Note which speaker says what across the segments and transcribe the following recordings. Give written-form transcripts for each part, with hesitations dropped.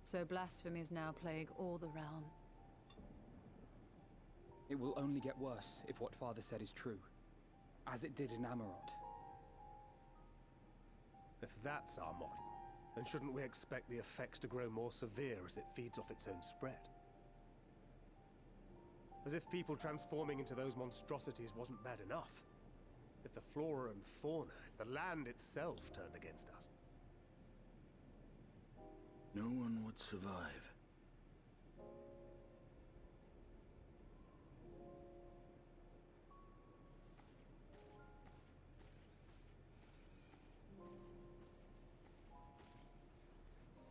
Speaker 1: So blasphemies now plague all the realm.
Speaker 2: It will only get worse if what Father said is true, as it did in Amarot.
Speaker 3: If that's our model, then shouldn't we expect the effects to grow more severe as it feeds off its own spread? As if people transforming into those monstrosities wasn't bad enough. If the flora and fauna, if the land itself turned against us.
Speaker 4: No one would survive.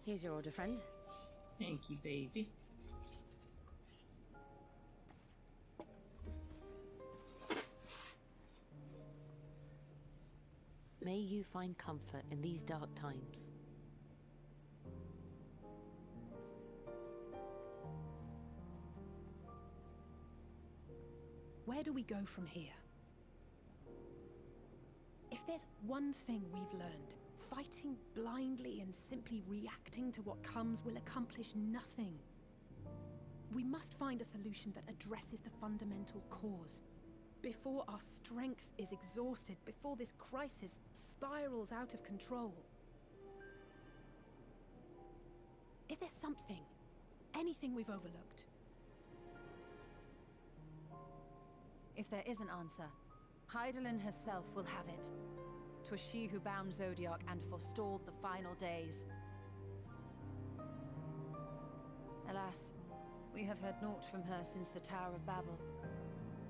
Speaker 5: Here's your order, friend.
Speaker 6: Thank you, baby.
Speaker 5: May you find comfort in these dark times.
Speaker 7: Where do we go from here? If there's one thing we've learned, fighting blindly and simply reacting to what comes will accomplish nothing. We must find a solution that addresses the fundamental cause. Before our strength is exhausted, before this crisis spirals out of control. Is there something, anything we've overlooked?
Speaker 1: If there is an answer, Hydaelyn herself will have it. 'Twas she who bound Zodiac and forestalled the final days. Alas, we have heard naught from her since the Tower of Babel.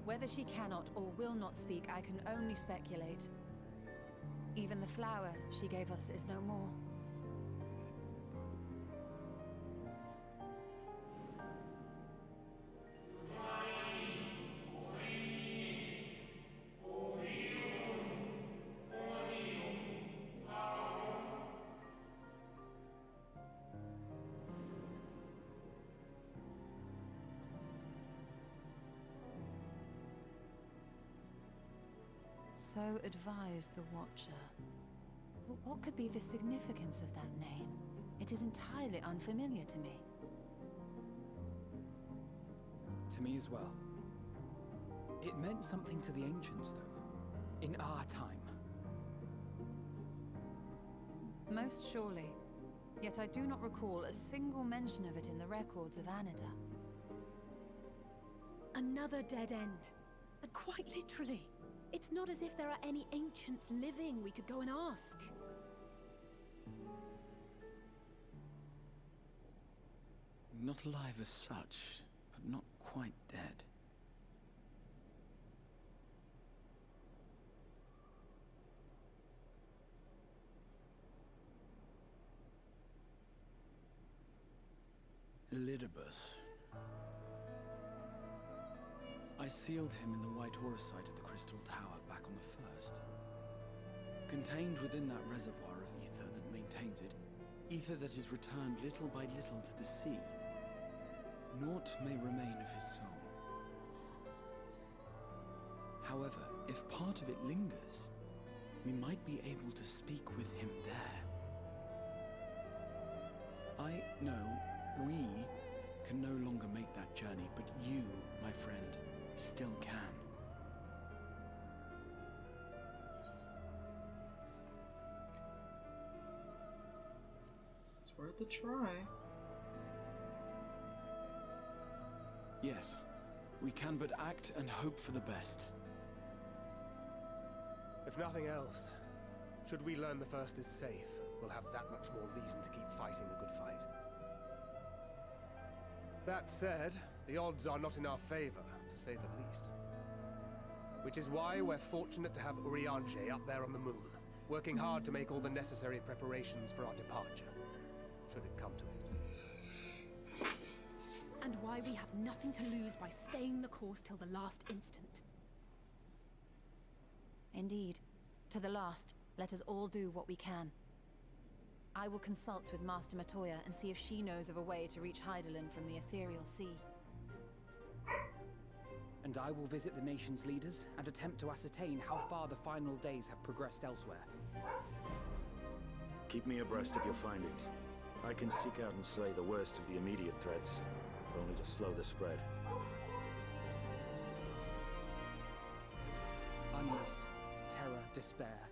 Speaker 1: Whether she cannot or will not speak, I can only speculate. Even the flower she gave us is no more. So advised the Watcher. But what could be the significance of that name? It is entirely unfamiliar to me.
Speaker 2: To me as well. It meant something to the ancients, though. In our time.
Speaker 1: Most surely. Yet I do not recall a single mention of it in the records of Anida.
Speaker 7: Another dead end. And quite literally. It's not as if there are any ancients living we could go and ask.
Speaker 4: Not alive as such, but not quite dead. Elidibus. I sealed him in the white auricite of the Crystal Tower back on the first. Contained within that reservoir of ether that maintains it, ether that is returned little by little to the sea. Naught may remain of his soul. However, if part of it lingers, we might be able to speak with him there. We can no longer make that journey, but you, my friend, still can.
Speaker 6: It's worth a try.
Speaker 4: Yes, we can but act and hope for the best.
Speaker 3: If nothing else, should we learn the first is safe, we'll have that much more reason to keep fighting the good fight. That said, the odds are not in our favor, to say the least. Which is why we're fortunate to have Urianger up there on the moon, working hard to make all the necessary preparations for our departure, should it come to it.
Speaker 7: And why we have nothing to lose by staying the course till the last instant.
Speaker 1: Indeed. To the last, let us all do what we can. I will consult with Master Meteion and see if she knows of a way to reach Hydaelyn from the ethereal sea.
Speaker 2: And I will visit the nation's leaders and attempt to ascertain how far the final days have progressed elsewhere.
Speaker 8: Keep me abreast of your findings. I can seek out and slay the worst of the immediate threats, if only to slow the spread.
Speaker 2: Unease, terror, despair.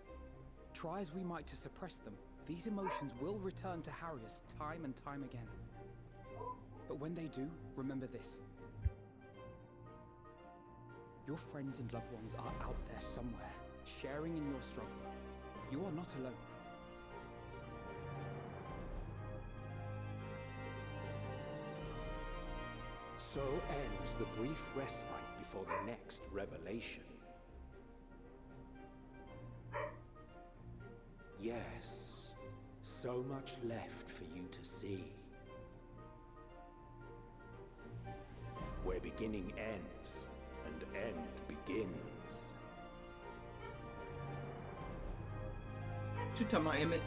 Speaker 2: Try as we might to suppress them, these emotions will return to harry us time and time again. But when they do, remember this. Your friends and loved ones are out there somewhere, sharing in your struggle. You are not alone.
Speaker 9: So ends the brief respite before the next revelation. Yes, so much left for you to see. Where beginning ends, and end begins.
Speaker 6: Tu talking about Emmett?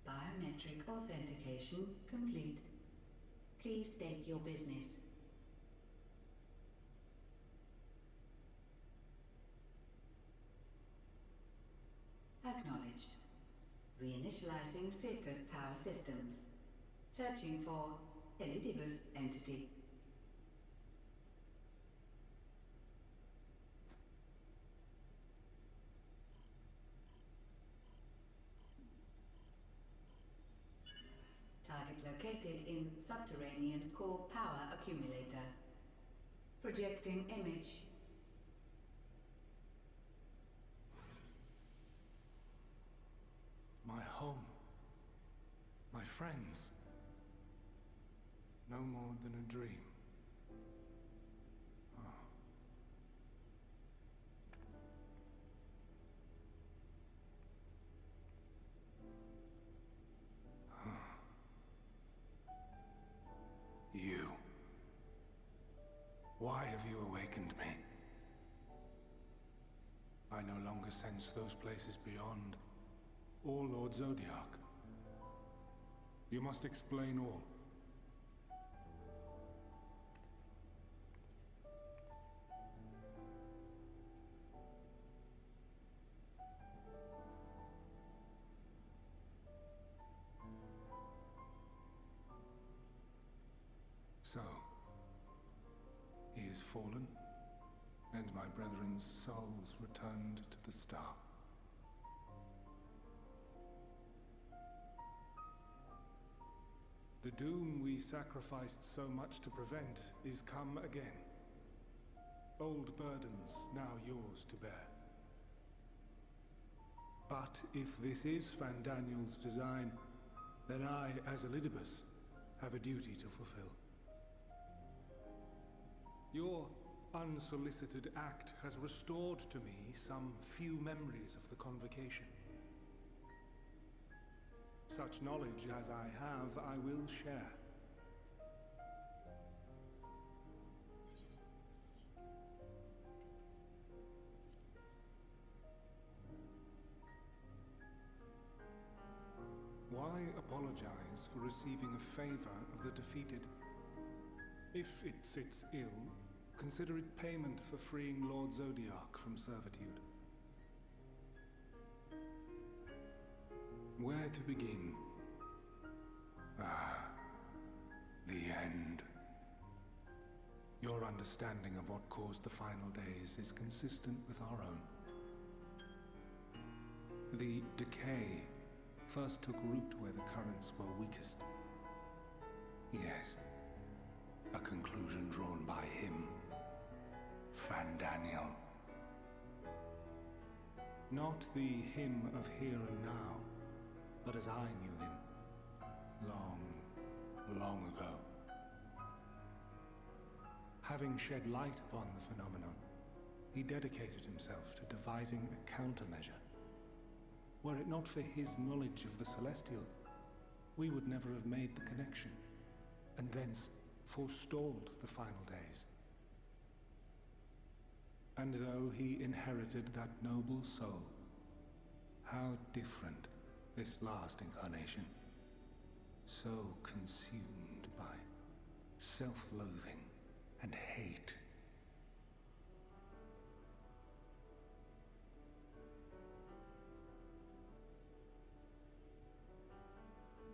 Speaker 10: Biometric authentication complete. Please state your business. Acknowledged. Reinitializing Circus Tower systems. Searching for Elidibus entity. Target located in subterranean core power accumulator. Projecting image.
Speaker 11: My home. My friends. No more than a dream. You. Why have you awakened me? I no longer sense those places beyond, or Lord Zodiac. You must explain all. So, he is fallen, and my brethren's souls returned to the star. The doom we sacrificed so much to prevent is come again. Old burdens now yours to bear. But if this is Fandaniel's design, then I, as Elidibus, have a duty to fulfill. Your unsolicited act has restored to me some few memories of the convocation. Such knowledge as I have, I will share. apologize for receiving a favor of the defeated. If it sits ill, consider it payment for freeing Lord Zodiac from servitude. Where to begin? The end. Your understanding of what caused the final days is consistent with our own. The decay first took root where the currents were weakest. Yes, a conclusion drawn by him, Fandaniel. Not the him of here and now, but as I knew him, long ago. Having shed light upon the phenomenon, he dedicated himself to devising a countermeasure. Were it not for his knowledge of the Celestial, we would never have made the connection, and thence forestalled the final days. And though he inherited that noble soul, how different this last incarnation, so consumed by self-loathing and hate.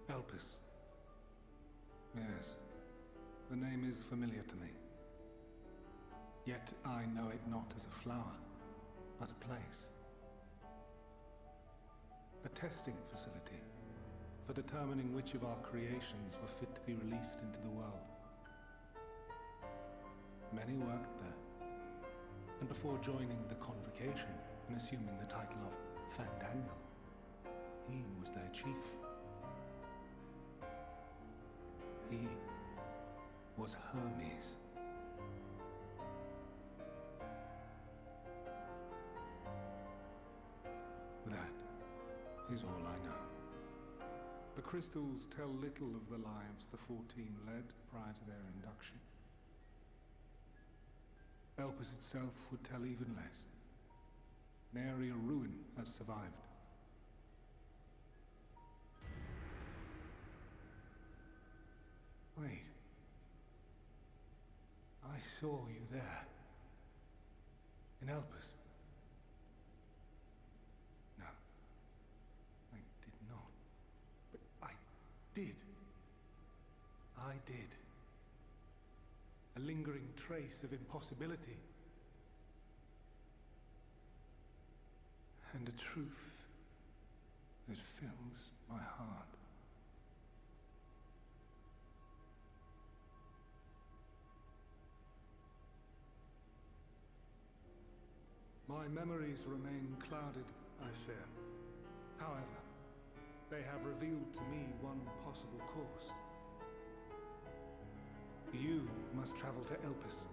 Speaker 11: Elpis. Yes, the name is familiar to me. Yet I know it not as a flower, but a place. A testing facility for determining which of our creations were fit to be released into the world. Many worked there, and before joining the convocation and assuming the title of Fandaniel, he was their chief. He was Hermes. That is all I know. The crystals tell little of the lives the 14 led prior to their induction. Elpis itself would tell even less. Nary a ruin has survived. Wait. I saw you there. In Elpis. No. I did not. But I did. I did. A lingering trace of impossibility. And a truth that fills my heart. My memories remain clouded, I fear. However, they have revealed to me one possible course. You must travel to Elpis,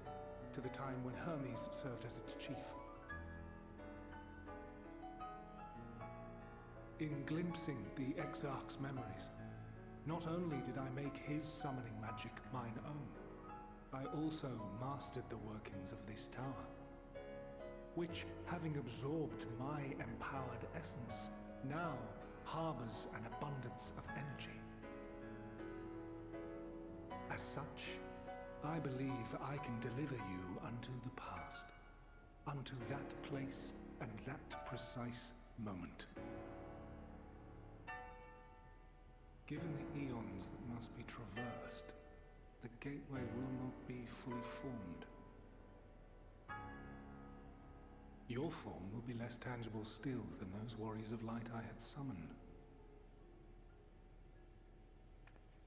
Speaker 11: to the time when Hermes served as its chief. In glimpsing the Exarch's memories, not only did I make his summoning magic mine own, I also mastered the workings of this tower, which, having absorbed my empowered essence, now harbors an abundance of energy. As such, I believe I can deliver you unto the past, unto that place and that precise moment. Given the eons that must be traversed, the gateway will not be fully formed. Your form will be less tangible still than those warriors of light I had summoned.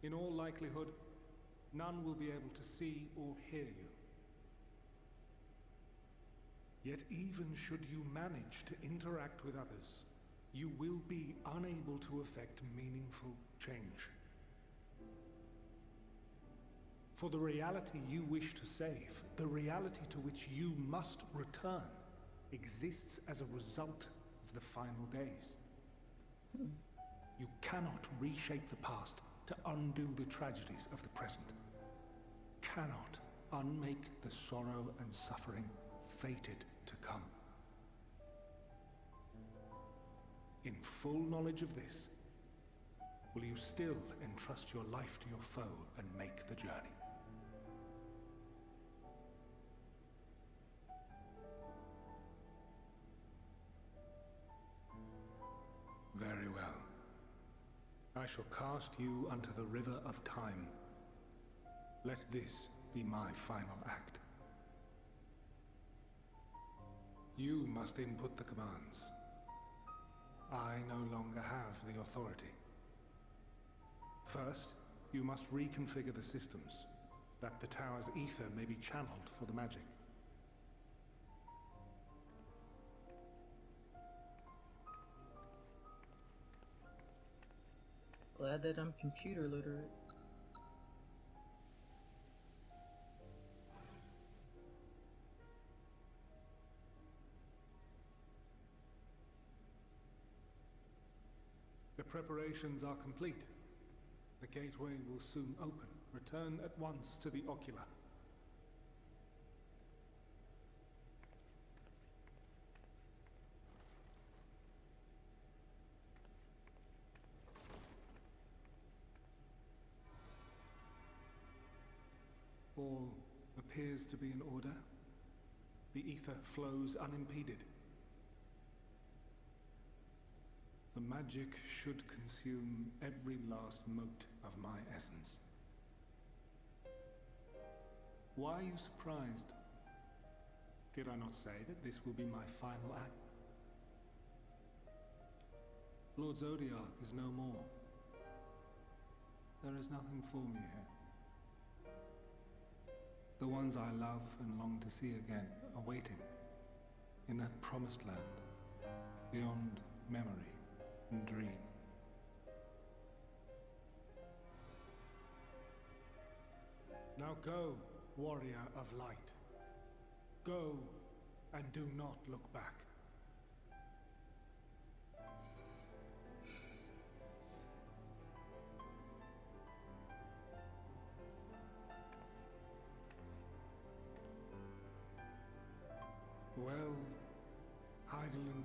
Speaker 11: In all likelihood, none will be able to see or hear you. Yet even should you manage to interact with others, you will be unable to effect meaningful change. For the reality you wish to save, the reality to which you must return, exists as a result of the final days. You cannot reshape the past to undo the tragedies of the present. Cannot unmake the sorrow and suffering fated to come. In full knowledge of this, will you still entrust your life to your foe and make the journey? Very well. I shall cast you unto the river of time. Let this be my final act. You must input the commands. I no longer have the authority. First, you must reconfigure the systems, that the tower's ether may be channeled for the magic.
Speaker 6: Glad that I'm computer literate.
Speaker 11: The preparations are complete. The gateway will soon open. Return at once to the Ocular. All appears to be in order. The ether flows unimpeded. The magic should consume every last mote of my essence. Why are you surprised? Did I not say that this will be my final act? Lord Zodiac is no more. There is nothing for me here. The ones I love and long to see again are waiting in that promised land, beyond memory and dream. Now go, warrior of light. Go, and do not look back. Well, Heidelin,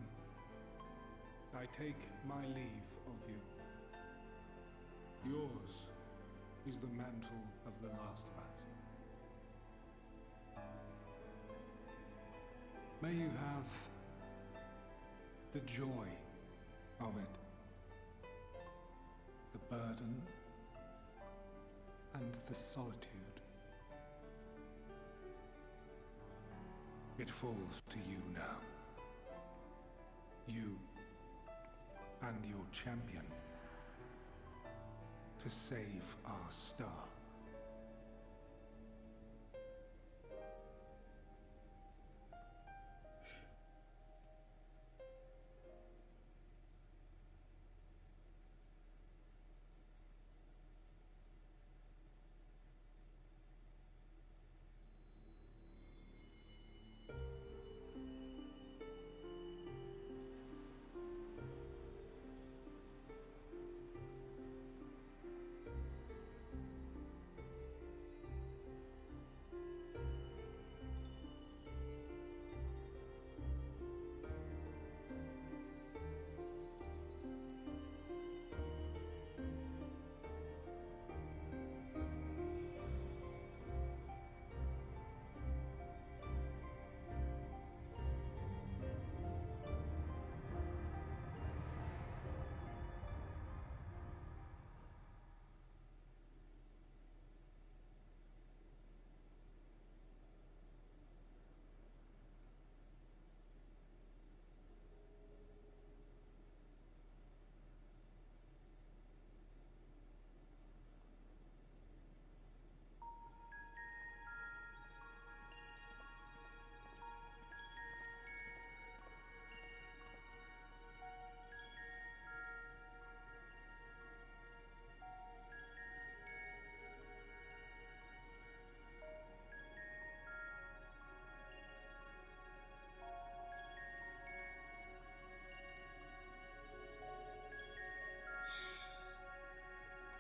Speaker 11: I take my leave of you. Yours is the mantle of the last of us. May you have the joy of it, the burden, and the solitude. It falls to you now. You and your champion to save our star.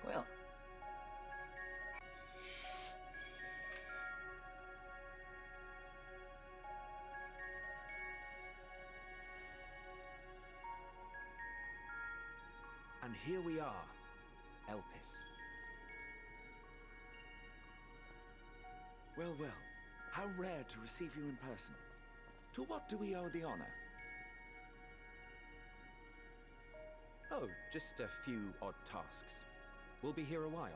Speaker 6: Well.
Speaker 8: And here we are.
Speaker 12: Elpis. Well, well. How rare to receive you in person. To what do we owe the honor?
Speaker 13: Oh, just a few odd tasks. We'll be here a while.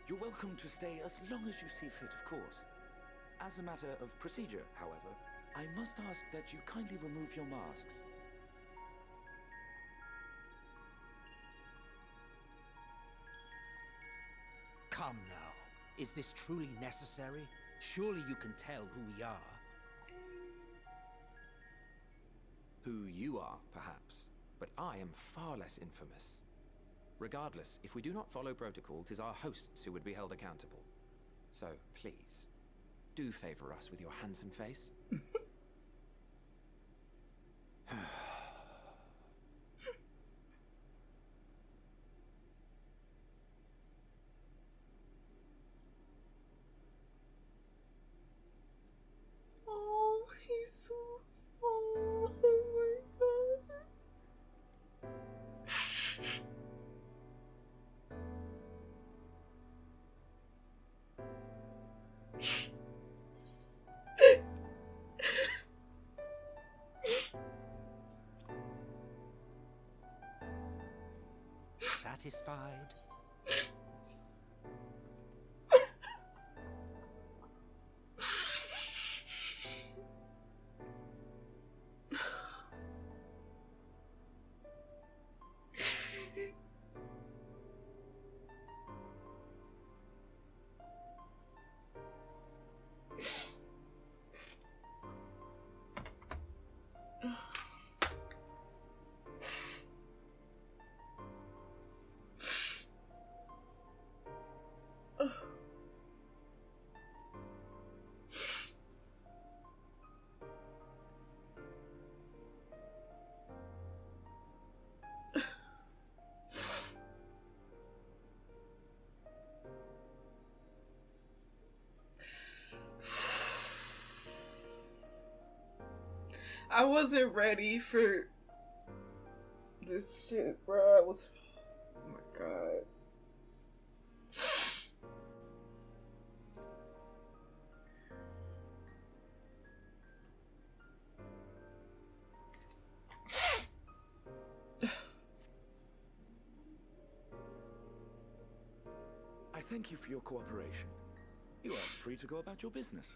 Speaker 12: You're welcome to stay as long as you see fit, of course. As a matter of procedure, however, I must ask that you kindly remove your masks.
Speaker 9: Come now. Is this truly necessary? Surely you can tell who we are.
Speaker 13: Who you are, perhaps, but I am far less infamous. Regardless, if we do not follow protocol, 'tis our hosts who would be held accountable. So, please, do favor us with your handsome face.
Speaker 6: Oh, he's so... Oh my god.
Speaker 9: Satisfied?
Speaker 6: I wasn't ready for this shit, bro. I was... Oh my god.
Speaker 12: I thank you for your cooperation. You are free to go about your business.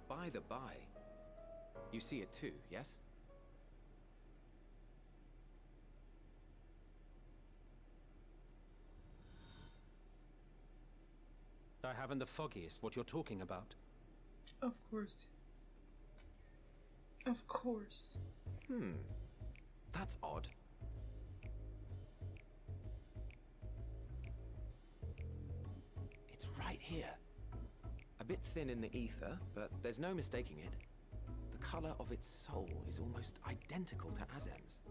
Speaker 13: By the by, you see it too, yes?
Speaker 9: I haven't the foggiest what you're talking about.
Speaker 6: Of course. Of course.
Speaker 13: That's odd. It's right here. A bit thin in the ether, but there's no mistaking it. The color of its soul is almost identical to Azem's.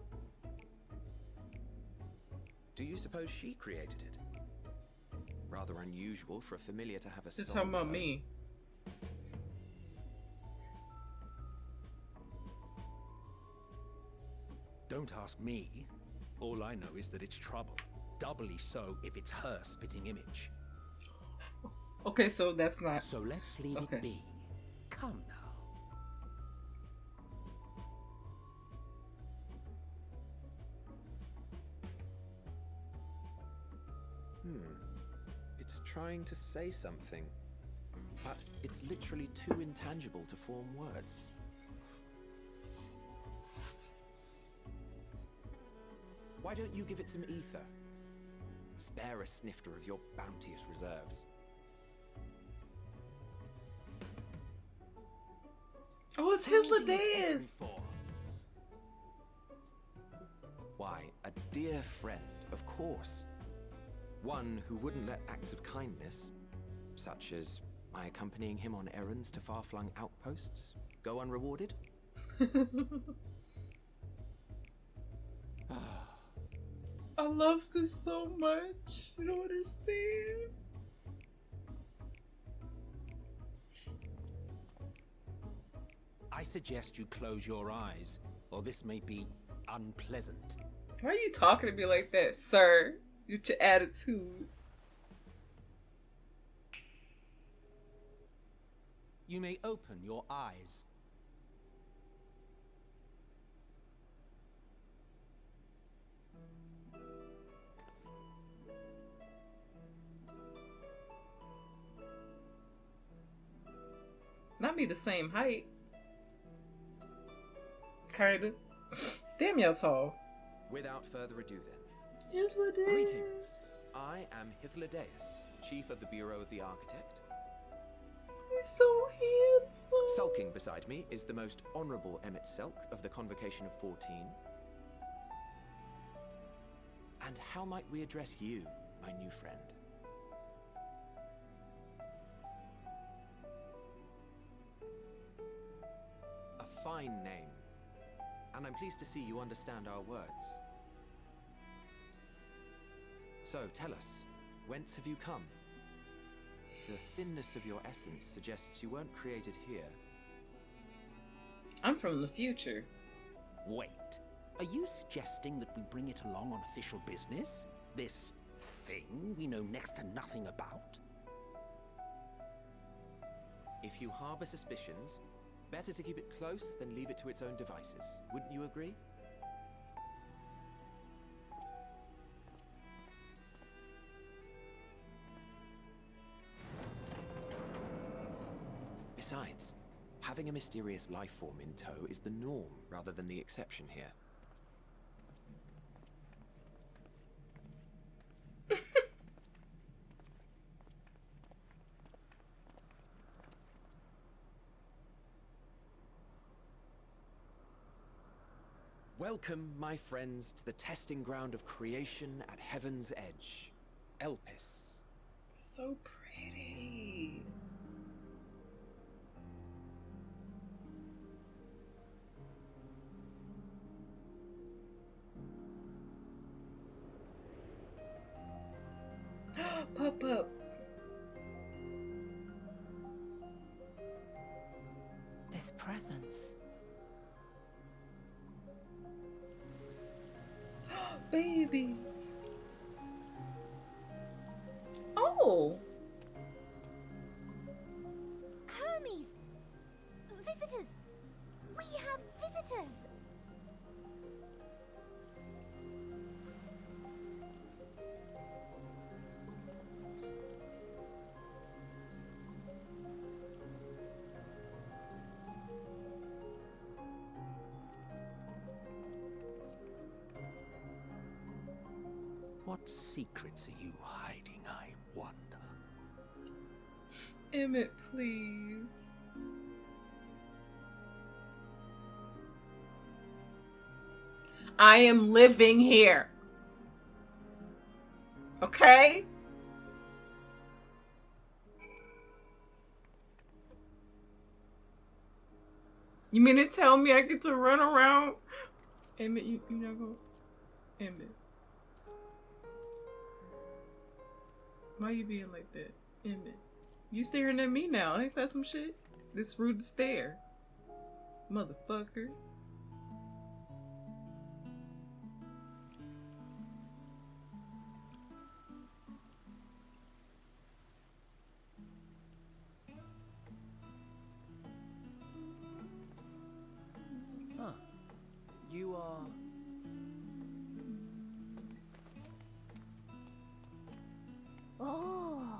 Speaker 13: Do you suppose she created it? Rather unusual for a familiar to have a soul.
Speaker 6: You're talking about me.
Speaker 9: Don't ask me. All I know is that it's trouble. Doubly so if it's her spitting image.
Speaker 6: Okay, so that's not...
Speaker 9: So let's leave it be. Come now.
Speaker 13: It's trying to say something, but it's literally too intangible to form words. Why don't you give it some ether? Spare a snifter of your bounteous reserves.
Speaker 6: Oh, it's Elidibus!
Speaker 13: Why, a dear friend, of course. One who wouldn't let acts of kindness, such as my accompanying him on errands to far-flung outposts, go unrewarded.
Speaker 6: I love this so much. You don't understand.
Speaker 9: I suggest you close your eyes, or this may be unpleasant.
Speaker 6: Why are you talking to me like that, sir? With your attitude.
Speaker 9: You may open your eyes.
Speaker 6: Not be the same height. Kinda. Damn, y'all tall.
Speaker 13: Without further ado then.
Speaker 6: Hythlodaeus.
Speaker 13: Greetings. I am Hythlodaeus, Chief of the Bureau of the Architect.
Speaker 6: He's so handsome.
Speaker 13: Sulking beside me is the most honorable EMET-SELCH of the Convocation of 14. And how might we address you, my new friend? A fine name. And I'm pleased to see you understand our words. So, tell us, whence have you come? The thinness of your essence suggests you weren't created here.
Speaker 6: I'm from the future.
Speaker 9: Wait, are you suggesting that we bring it along on official business? This thing we know next to nothing about?
Speaker 13: If you harbor suspicions, better to keep it close than leave it to its own devices. Wouldn't you agree? Besides, having a mysterious life form in tow is the norm rather than the exception here. Welcome, my friends, to the testing ground of creation at Heaven's Edge, Elpis.
Speaker 6: So pretty. Pop up.
Speaker 5: This presence.
Speaker 6: Babies. Oh.
Speaker 14: Hermes! Visitors! We have visitors!
Speaker 9: What secrets are you hiding, I wonder?
Speaker 6: Emmett, please. I am living here. Okay? You mean to tell me I get to run around? Emmett, you not gonna... Emmett. Why you being like that? Emmett. You staring at me now. Ain't that some shit? This rude stare. Motherfucker.
Speaker 13: Huh. You are...
Speaker 14: Oh.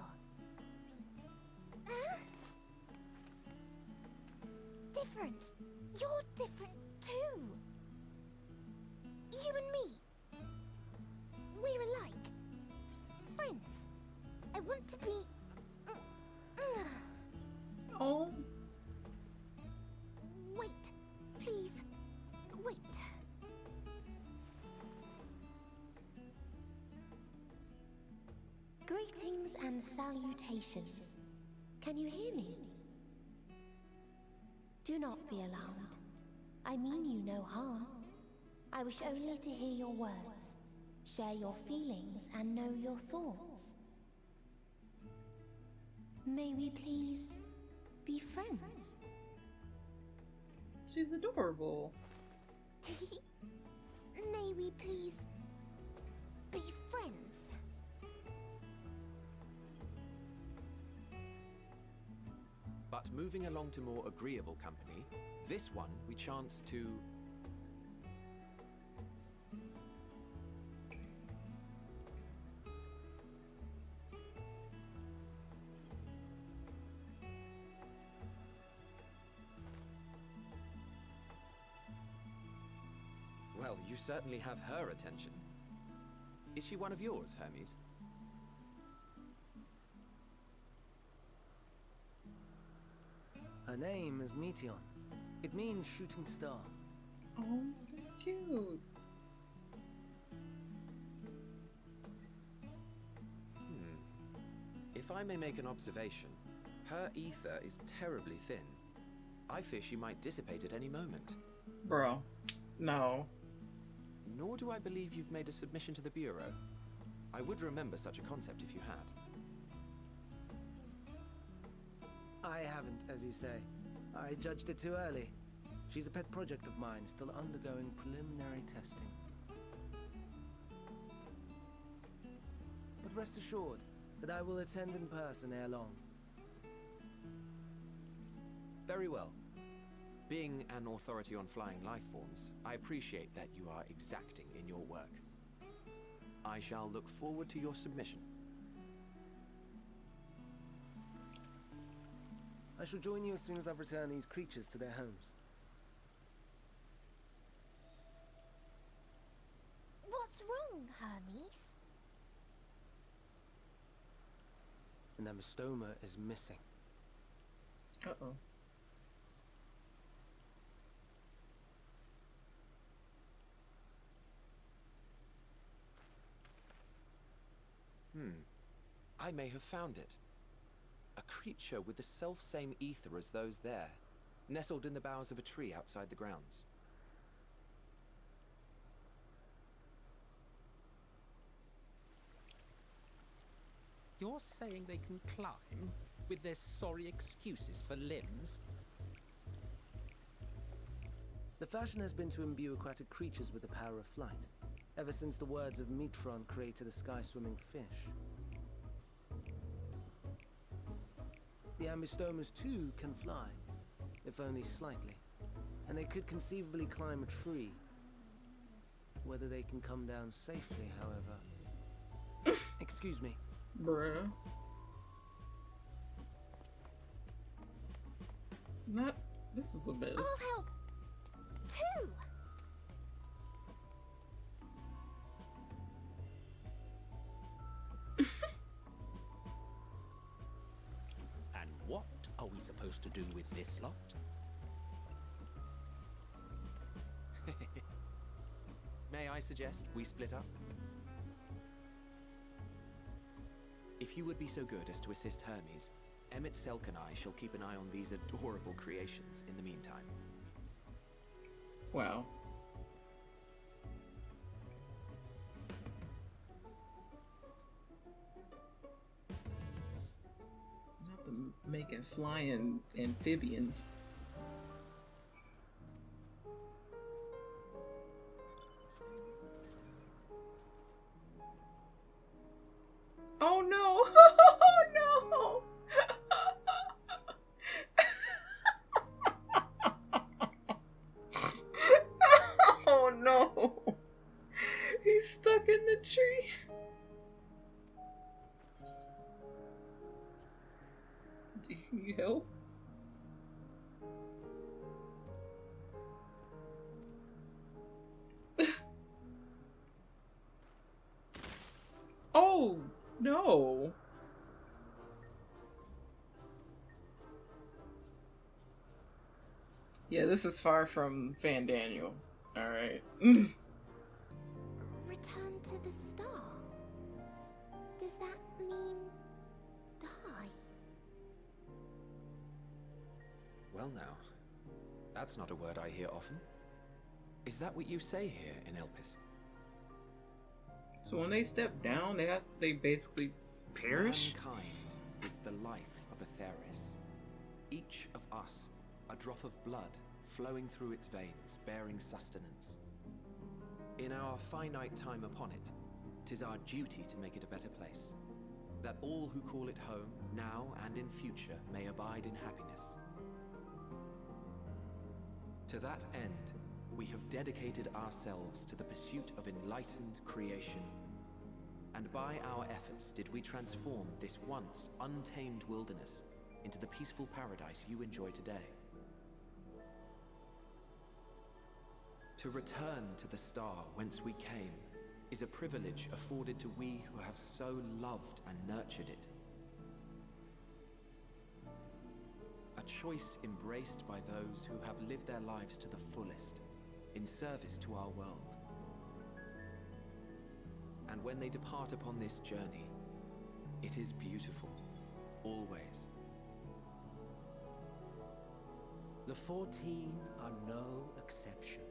Speaker 14: Different. You're different too. You and me. We're alike. Friends. I want to be...
Speaker 6: Oh.
Speaker 14: Wait. Please. Wait. Greetings and salutations. Can you hear me? Do not be alarmed. I mean you no harm. I wish only to hear your words, share your feelings, and know your thoughts. May we please be friends?
Speaker 6: She's adorable.
Speaker 14: May we please be friends?
Speaker 13: But moving along to more agreeable company, this one we chance to... Well, you certainly have her attention. Is she one of yours, Hermes?
Speaker 15: Her name is Meteion. It means shooting star.
Speaker 6: Oh, that's cute.
Speaker 13: If I may make an observation, her ether is terribly thin. I fear she might dissipate at any moment.
Speaker 6: Bro, no.
Speaker 13: Nor do I believe you've made a submission to the Bureau. I would remember such a concept if you had.
Speaker 15: I haven't, as you say. I judged it too early. She's a pet project of mine, still undergoing preliminary testing. But rest assured that I will attend in person ere long.
Speaker 13: Very well. Being an authority on flying life forms, I appreciate that you are exacting in your work. I shall look forward to your submission.
Speaker 15: I shall join you as soon as I've returned these creatures to their homes.
Speaker 14: What's wrong, Hermes?
Speaker 15: An amystoma is missing.
Speaker 6: Uh-oh.
Speaker 13: I may have found it. A creature with the self-same ether as those there, nestled in the boughs of a tree outside the grounds.
Speaker 9: You're saying they can climb, with their sorry excuses for limbs?
Speaker 15: The fashion has been to imbue aquatic creatures with the power of flight, ever since the words of Metron created a sky-swimming fish. The amystomas too can fly, if only slightly, and they could conceivably climb a tree. Whether they can come down safely, however... Excuse me.
Speaker 6: Bruh. Not... This is a mess.
Speaker 14: I'll help, too!
Speaker 9: And what are we supposed to do with this lot?
Speaker 13: May I suggest we split up? If you would be so good as to assist Hermes, EMET-SELCH and I shall keep an eye on these adorable creations in the meantime.
Speaker 6: Wow. Not to making flying amphibians. Oh no! Oh no! Oh no! He's stuck in the tree. Do you need help? Oh no! Yeah, this is far from Fan Daniel. Alright.
Speaker 14: Return to the star? Does that mean die?
Speaker 13: Well now, that's not a word I hear often. Is that what you say here in Elpis?
Speaker 6: So when they step down, they basically perish?
Speaker 13: Mankind is the life of Atheris. Each of us, a drop of blood flowing through its veins, bearing sustenance. In our finite time upon it, 'tis our duty to make it a better place, that all who call it home, now and in future, may abide in happiness. To that end, we have dedicated ourselves to the pursuit of enlightened creation. And by our efforts did we transform this once untamed wilderness into the peaceful paradise you enjoy today. To return to the star whence we came is a privilege afforded to we who have so loved and nurtured it. A choice embraced by those who have lived their lives to the fullest, in service to our world. And when they depart upon this journey, it is beautiful, always.
Speaker 16: The 14 are no exception.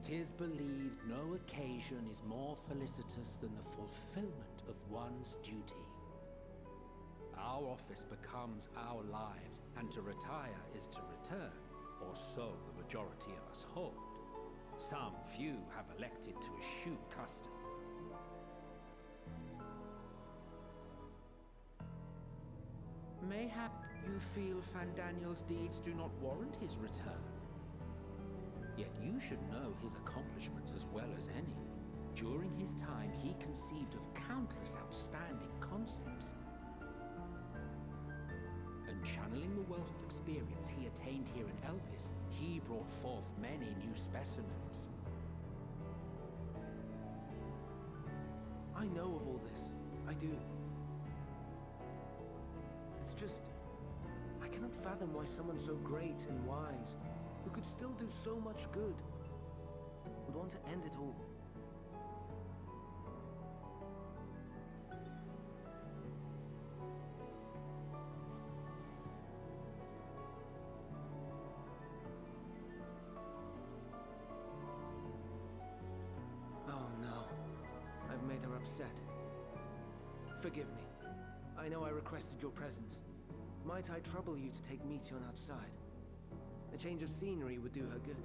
Speaker 16: 'Tis believed no occasion is more felicitous than the fulfillment of one's duty.
Speaker 2: Our office becomes our lives, and to retire is to return, or so the majority of us hold. Some few have elected to eschew custom.
Speaker 9: Mayhap you feel Fandaniel's deeds do not warrant his return.
Speaker 2: Yet you should know his accomplishments as well as any. During his time, he conceived of countless outstanding concepts. And channeling the wealth of experience he attained here in Elpis, he brought forth many new specimens.
Speaker 15: I know of all this. I do. It's just, I cannot fathom why someone so great and wise, who could still do so much good, would want to end it all. Oh no, I've made her upset. Forgive me. I know I requested your presence. Might I trouble you to take Meteion outside? A change of scenery would do her good.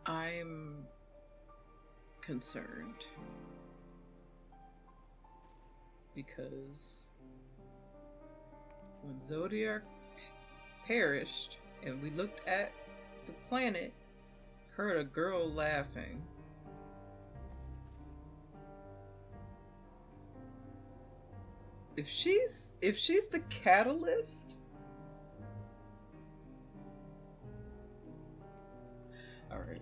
Speaker 6: I'm concerned because when Zodiac perished and we looked at the planet, heard a girl laughing. If she's the catalyst, all right.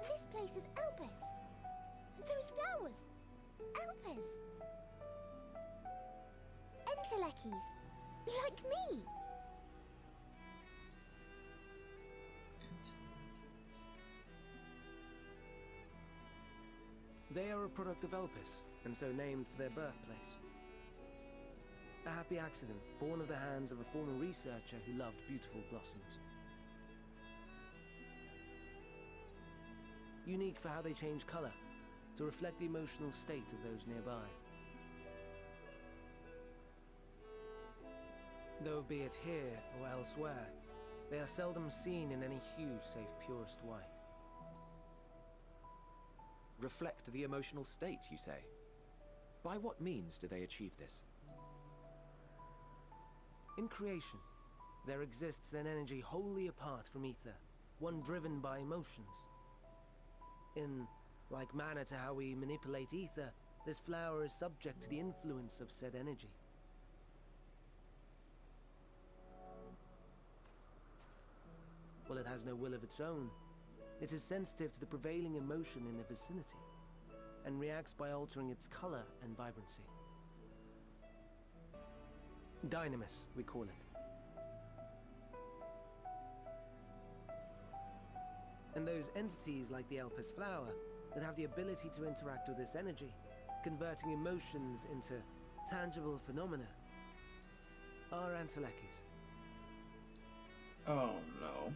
Speaker 14: This place is Elpis. Those flowers. Elpis. Entelekis. Like me.
Speaker 15: They are a product of Elpis, and so named for their birthplace. A happy accident, born of the hands of a former researcher who loved beautiful blossoms. Unique for how they change color, to reflect the emotional state of those nearby. Though be it here or elsewhere, they are seldom seen in any hue save purest white.
Speaker 13: Reflect the emotional state, you say? By what means do they achieve this?
Speaker 15: In creation, there exists an energy wholly apart from ether, one driven by emotions. In Like manner to how we manipulate ether, this flower is subject to the influence of said energy. Well, it has no will of its own. It is sensitive to the prevailing emotion in the vicinity, and reacts by altering its color and vibrancy. Dynamis, we call it. And those entities like the Elpis flower that have the ability to interact with this energy, converting emotions into tangible phenomena, are Endelwalkers.
Speaker 6: Oh no.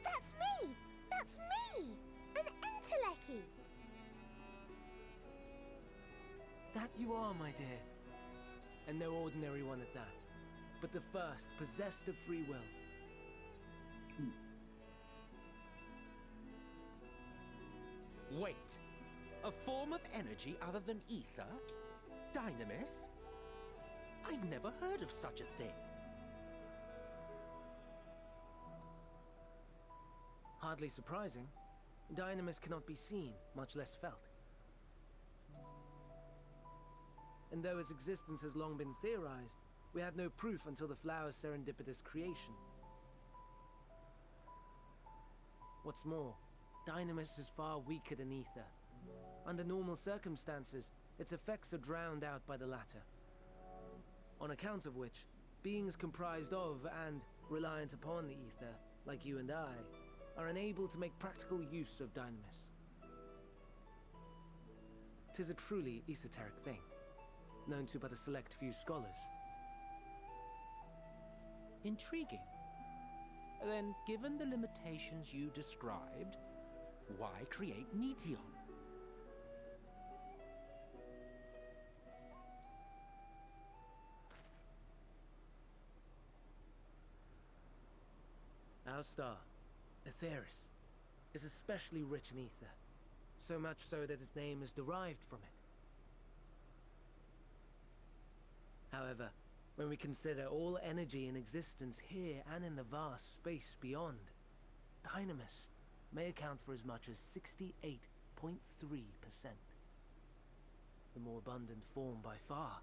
Speaker 14: That's me! That's me! An Endelwalker!
Speaker 15: That you are, my dear. And no ordinary one at that, but the first possessed of free will.
Speaker 9: Wait. A form of energy other than ether? Dynamis? I've never heard of such a thing.
Speaker 15: Hardly surprising. Dynamis cannot be seen, much less felt. And though its existence has long been theorized, we had no proof until the flower's serendipitous creation. What's more, Dynamis is far weaker than ether. Under normal circumstances, its effects are drowned out by the latter. On account of which, beings comprised of and reliant upon the ether, like you and I, are unable to make practical use of Dynamis. 'Tis a truly esoteric thing, known to but a select few scholars.
Speaker 9: Intriguing. Then, given the limitations you described, why create Meteion?
Speaker 15: Our star, Aetheris, is especially rich in ether, so much so that its name is derived from it. However, when we consider all energy in existence here and in the vast space beyond, Dynamis may account for as much as 68.3%. The more abundant form by far.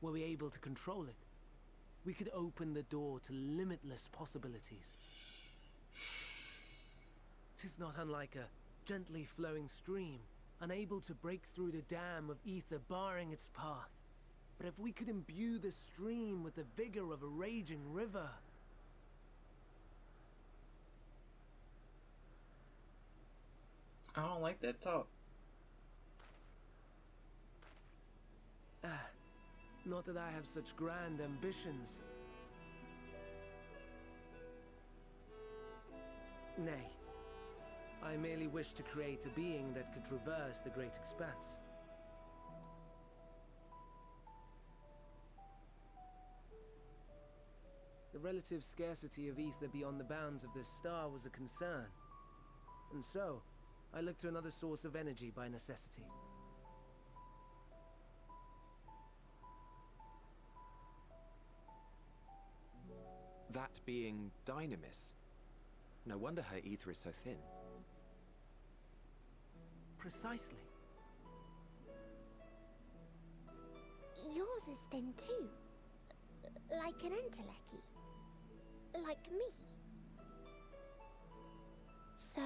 Speaker 15: Were we able to control it, we could open the door to limitless possibilities. 'Tis not unlike a gently flowing stream, unable to break through the dam of ether barring its path. But if we could imbue the stream with the vigor of a raging river...
Speaker 6: I don't like that talk.
Speaker 15: Not that I have such grand ambitions. Nay, I merely wish to create a being that could traverse the great expanse. The relative scarcity of ether beyond the bounds of this star was a concern. And so, I looked to another source of energy by necessity.
Speaker 13: That being Dynamis. No wonder her ether is so thin.
Speaker 15: Precisely.
Speaker 14: Yours is thin too. Like an Endelwalker. Like me. So...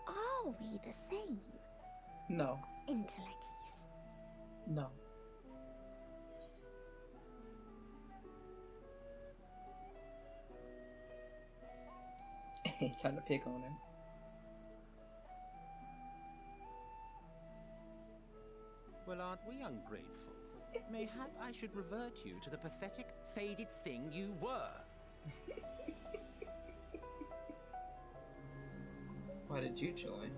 Speaker 14: are we the same?
Speaker 6: No.
Speaker 14: Endelwalkers.
Speaker 6: No. Time to pick on him.
Speaker 9: Well, aren't we ungrateful? Mayhap I should revert you to the pathetic, faded thing you were.
Speaker 6: Why did you join?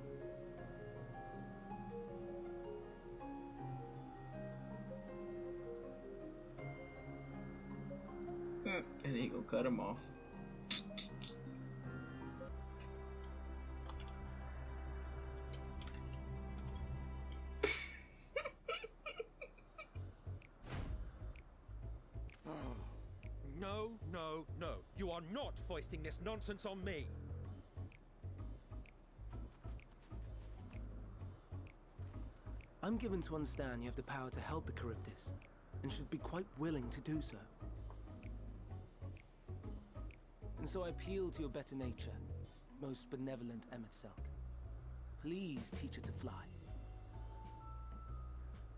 Speaker 6: And he gonna cut him off.
Speaker 9: No, no, no. You are not foisting this nonsense on me.
Speaker 15: I'm given to understand you have the power to help the Charybdis, and should be quite willing to do so. And so I appeal to your better nature, most benevolent EMET-SELCH. Please teach her to fly.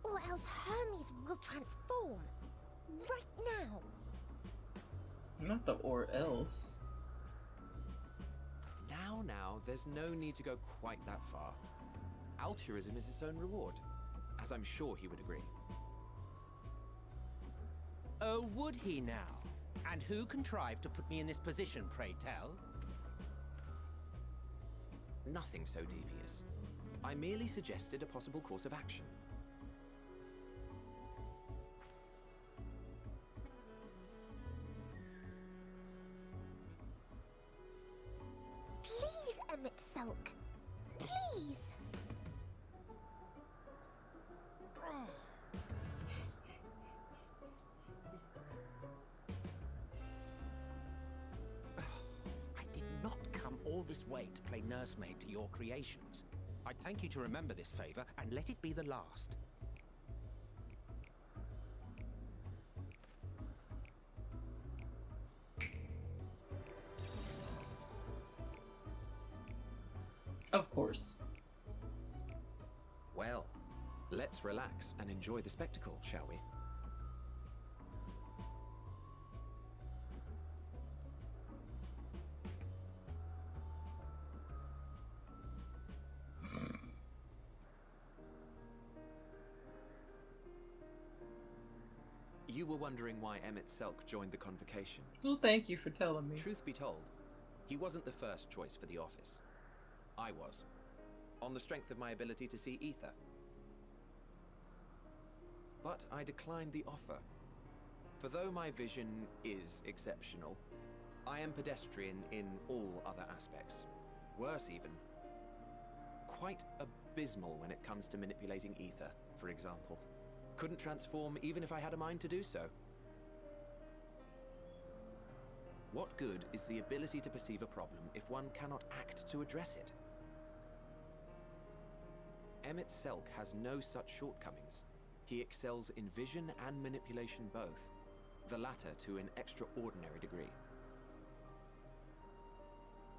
Speaker 14: Or else Hermes will transform. Right now.
Speaker 6: Not the or else.
Speaker 13: Now, there's no need to go quite that far. Altruism is its own reward, as I'm sure he would agree.
Speaker 9: Oh, would he now? And who contrived to put me in this position, pray tell?
Speaker 13: Nothing so devious. I merely suggested a possible course of action.
Speaker 14: Please, EMET-SELCH. Please.
Speaker 9: I did not come all this way to play nursemaid to your creations. I'd thank you to remember this favor and let it be the last.
Speaker 6: Of course.
Speaker 13: Well, let's relax and enjoy the spectacle, shall we? You were wondering why EMET-SELCH joined the convocation.
Speaker 6: Well, thank you for telling me.
Speaker 13: Truth be told, he wasn't the first choice for the office. I was, on the strength of my ability to see ether. But I declined the offer. For though my vision is exceptional, I am pedestrian in all other aspects. Worse even, quite abysmal when it comes to manipulating ether, for example. Couldn't transform even if I had a mind to do so. What good is the ability to perceive a problem if one cannot act to address it? EMET-SELCH has no such shortcomings. He excels in vision and manipulation both, the latter to an extraordinary degree.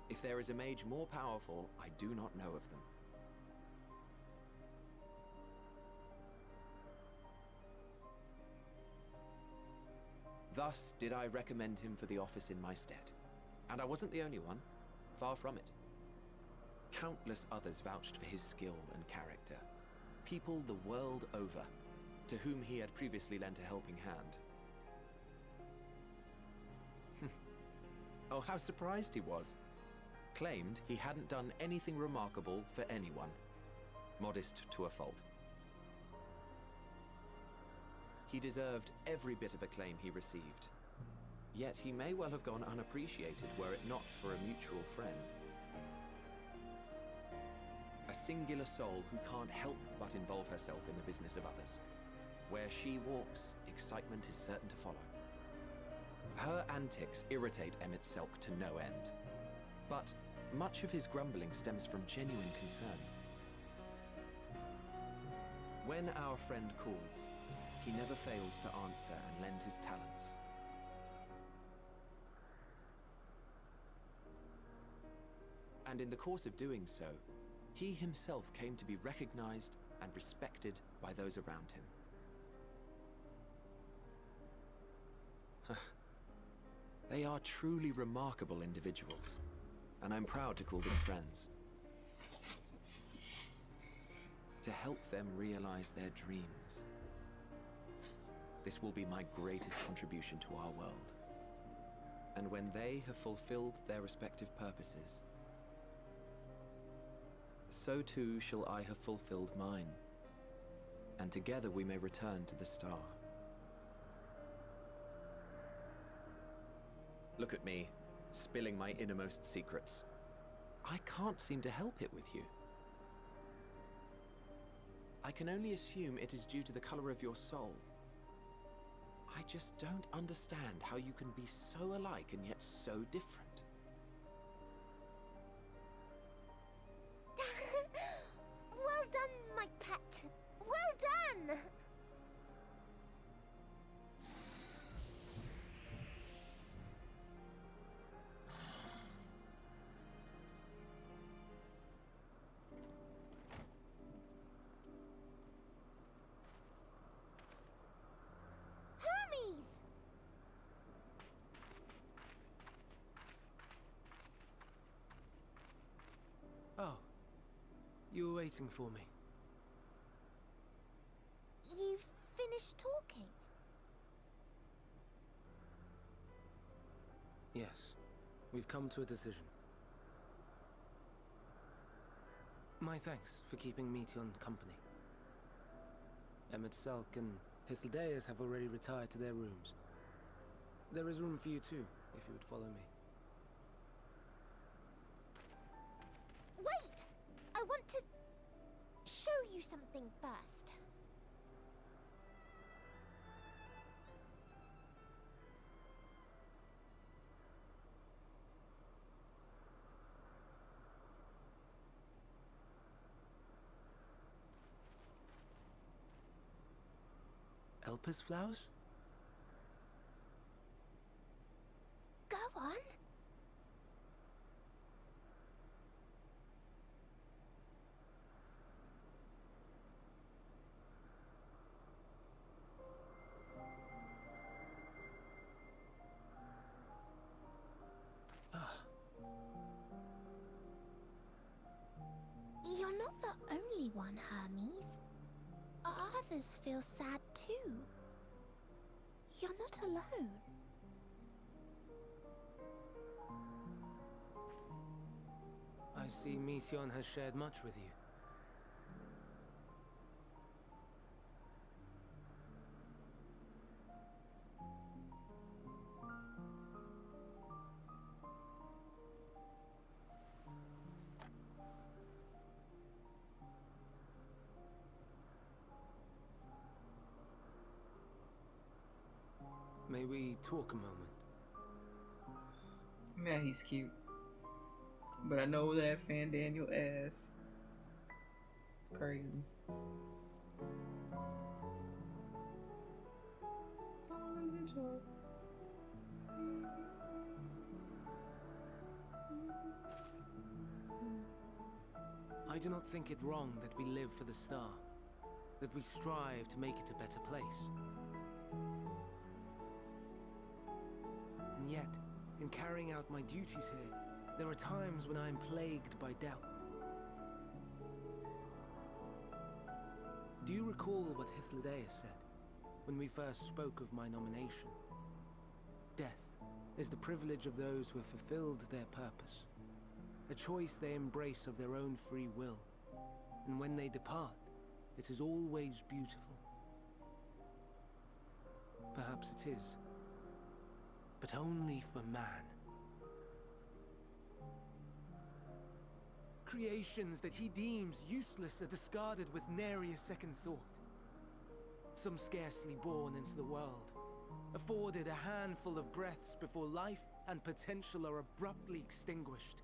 Speaker 13: If there is a mage more powerful, I do not know of them. Thus did I recommend him for the office in my stead. And I wasn't the only one, far from it. Countless others vouched for his skill and character. People the world over, to whom he had previously lent a helping hand. Oh, how surprised he was. Claimed he hadn't done anything remarkable for anyone. Modest to a fault. He deserved every bit of acclaim he received. Yet he may well have gone unappreciated were it not for a mutual friend. A singular soul who can't help but involve herself in the business of others. Where she walks, excitement is certain to follow. Her antics irritate EMET-SELCH to no end. But much of his grumbling stems from genuine concern. When our friend calls, he never fails to answer and lend his talents. And in the course of doing so, he himself came to be recognized and respected by those around him. They are truly remarkable individuals, and I'm proud to call them friends. To help them realize their dreams. This will be my greatest contribution to our world. And when they have fulfilled their respective purposes, so too shall I have fulfilled mine, and together we may return to the star. Look at me, spilling my innermost secrets. I can't seem to help it with you. I can only assume it is due to the color of your soul. I just don't understand how you can be so alike and yet so different.
Speaker 14: Well done, my pet. Well
Speaker 15: You were waiting for me.
Speaker 14: You've finished talking?
Speaker 15: Yes. We've come to a decision. My thanks for keeping Meteion company. EMET-SELCH and Hythlodaeus have already retired to their rooms. There is room for you too, if you would follow me.
Speaker 14: Wait! I want to show you something first.
Speaker 15: Elpis flowers?
Speaker 14: Go on. You're not the only one, Hermes. Others feel sad too. You're not alone.
Speaker 15: I see Meteion has shared much with you. May we talk a moment?
Speaker 6: Man, he's cute. But I know that fan Daniel ass. It's crazy. Oh, is it Joe?
Speaker 15: I do not think it wrong that we live for the star, that we strive to make it a better place. And yet, in carrying out my duties here, there are times when I am plagued by doubt. Do you recall what Hythlodaeus said when we first spoke of my nomination? Death is the privilege of those who have fulfilled their purpose, a choice they embrace of their own free will, and when they depart, it is always beautiful. Perhaps it is, but only for man. Creations that he deems useless are discarded with nary a second thought. Some scarcely born into the world, afforded a handful of breaths before life and potential are abruptly extinguished.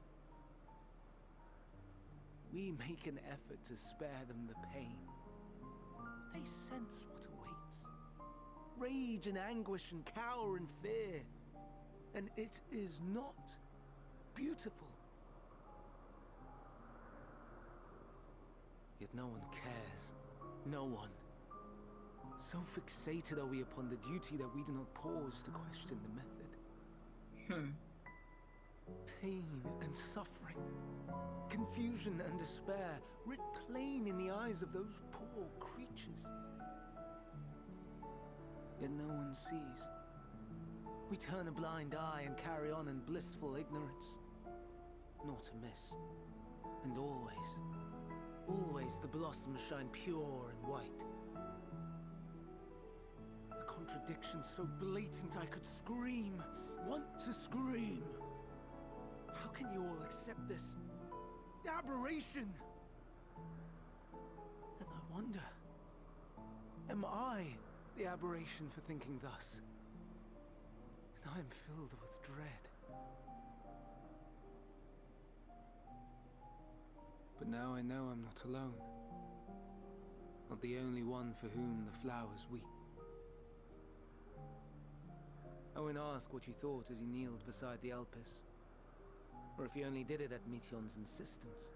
Speaker 15: We make an effort to spare them the pain. They sense what awaits. Rage and anguish and cower and fear. And it is not beautiful. Yet no one cares. No one. So fixated are we upon the duty that we do not pause to question the method. Pain and suffering, confusion and despair, writ plain in the eyes of those poor creatures. Yet no one sees. We turn a blind eye and carry on in blissful ignorance. Not amiss. And always, always the blossoms shine pure and white. A contradiction so blatant I could scream, want to scream. How can you all accept this aberration? Then I wonder, am I the aberration for thinking thus? And I am filled with dread. But now I know I'm not alone. Not the only one for whom the flowers weep. I won't ask what you thought as you kneeled beside the Elpis, or if you only did it at Meteion's insistence.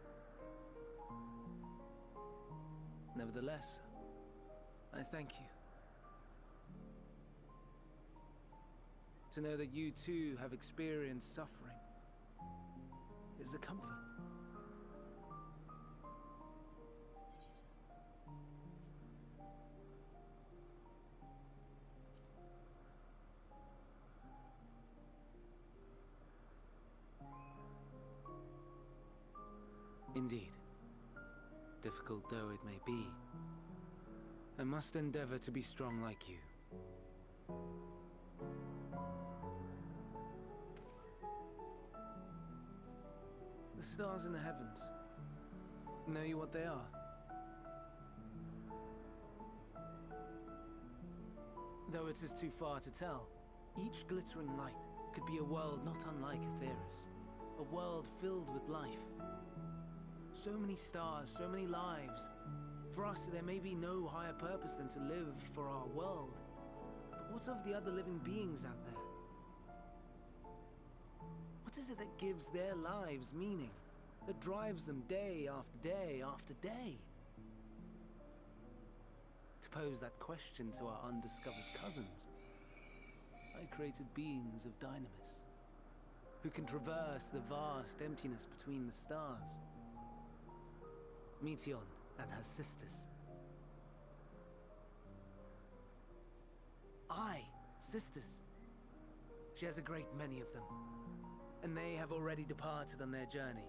Speaker 15: Nevertheless, I thank you. To know that you too have experienced suffering is a comfort. Indeed. Difficult though it may be, I must endeavor to be strong like you. The stars in the heavens. Know you what they are? Though it is too far to tell, each glittering light could be a world not unlike Aetheris. A world filled with life. So many stars, so many lives. For us, there may be no higher purpose than to live for our world. But what of the other living beings out there? What is it that gives their lives meaning? That drives them day after day after day? To pose that question to our undiscovered cousins, I created beings of Dynamis, who can traverse the vast emptiness between the stars. Meteion and her sisters. Aye, sisters. She has a great many of them, and they have already departed on their journey,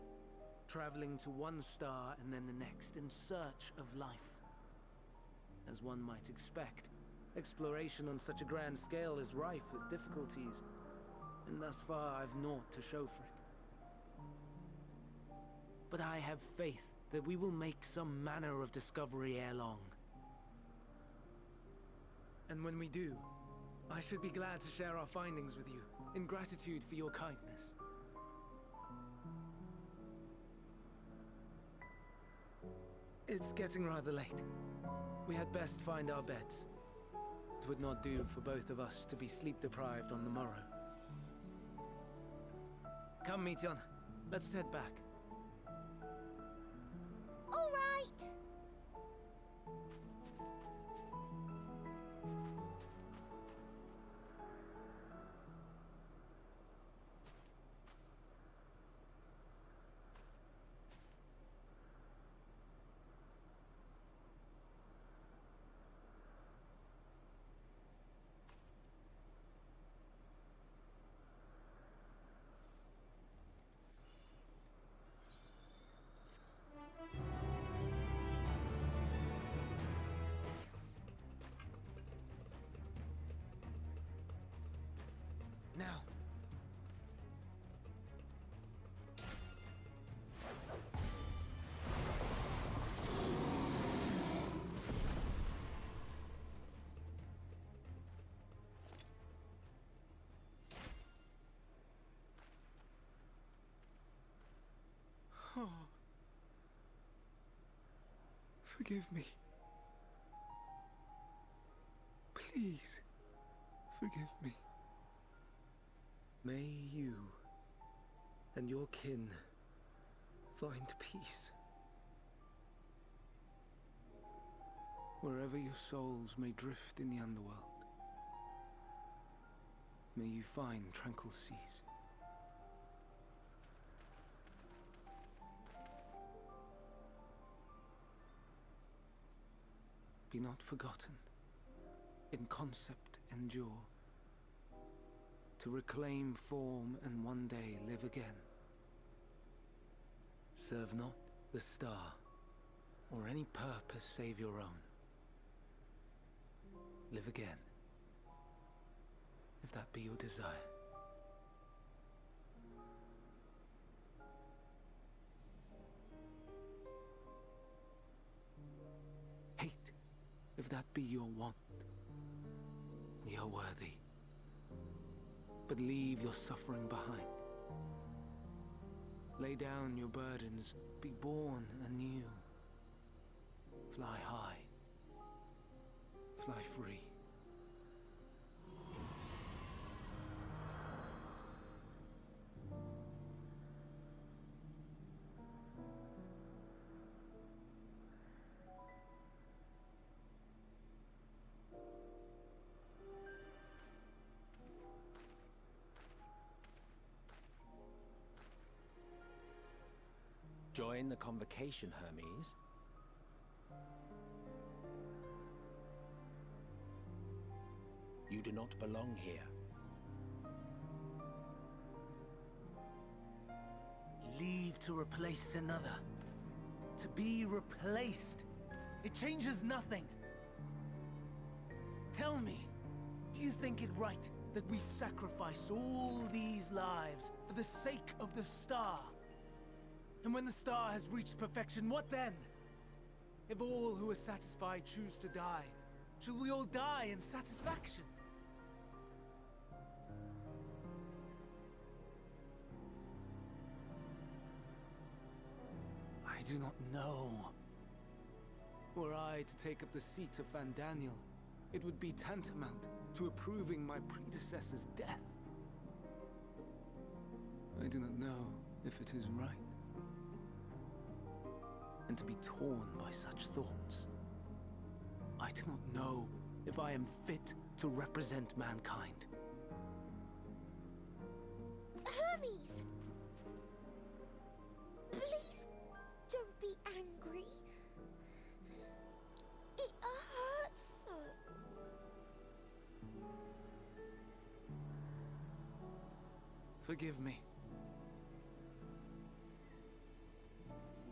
Speaker 15: traveling to one star and then the next in search of life. As one might expect, exploration on such a grand scale is rife with difficulties, and thus far I've naught to show for it. But I have faith that we will make some manner of discovery ere long. And when we do, I should be glad to share our findings with you, in gratitude for your kindness. It's getting rather late. We had best find our beds. It would not do for both of us to be sleep-deprived on the morrow. Come, Meteion. Let's head back.
Speaker 14: All right!
Speaker 15: Now. Oh. Forgive me. Please, forgive me. May you and your kin find peace. Wherever your souls may drift in the underworld, may you find tranquil seas. Be not forgotten, in concept endure, to reclaim form and one day live again. Serve not the star, or any purpose save your own. Live again, if that be your desire. Hate, if that be your want. We are worthy. But leave your suffering behind. Lay down your burdens, be born anew. Fly high, fly free.
Speaker 9: Join the convocation, Hermes. You do not belong here.
Speaker 15: Leave to replace another. to be replaced. It changes nothing. Tell me, do you think it right that we sacrifice all these lives for the sake of the star? And when the star has reached perfection, what then? If all who are satisfied choose to die, shall we all die in satisfaction? I do not know. Were I to take up the seat of Van Daniel, it would be tantamount to approving my predecessor's death. I do not know if it is right. And to be torn by such thoughts, I do not know if I am fit to represent mankind.
Speaker 14: Hermes! Please don't be angry. It hurts so.
Speaker 15: Forgive me.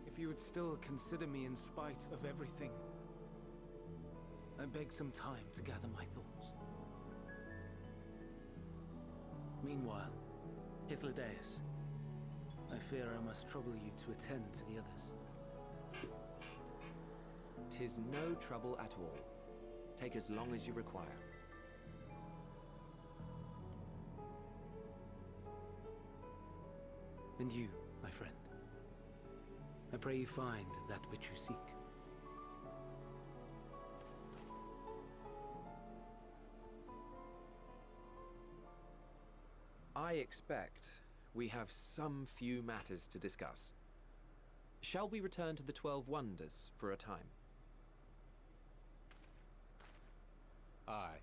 Speaker 15: If you would still consider me in spite of everything, I beg some time to gather my thoughts. Meanwhile, Hythlodaeus, I fear I must trouble you to attend to the others.
Speaker 13: 'Tis no trouble at all. Take as long as you require.
Speaker 15: And you, my friend, I pray you find that which you seek.
Speaker 13: I expect we have some few matters to discuss. Shall we return to the 12 Wonders for a time?
Speaker 3: Aye.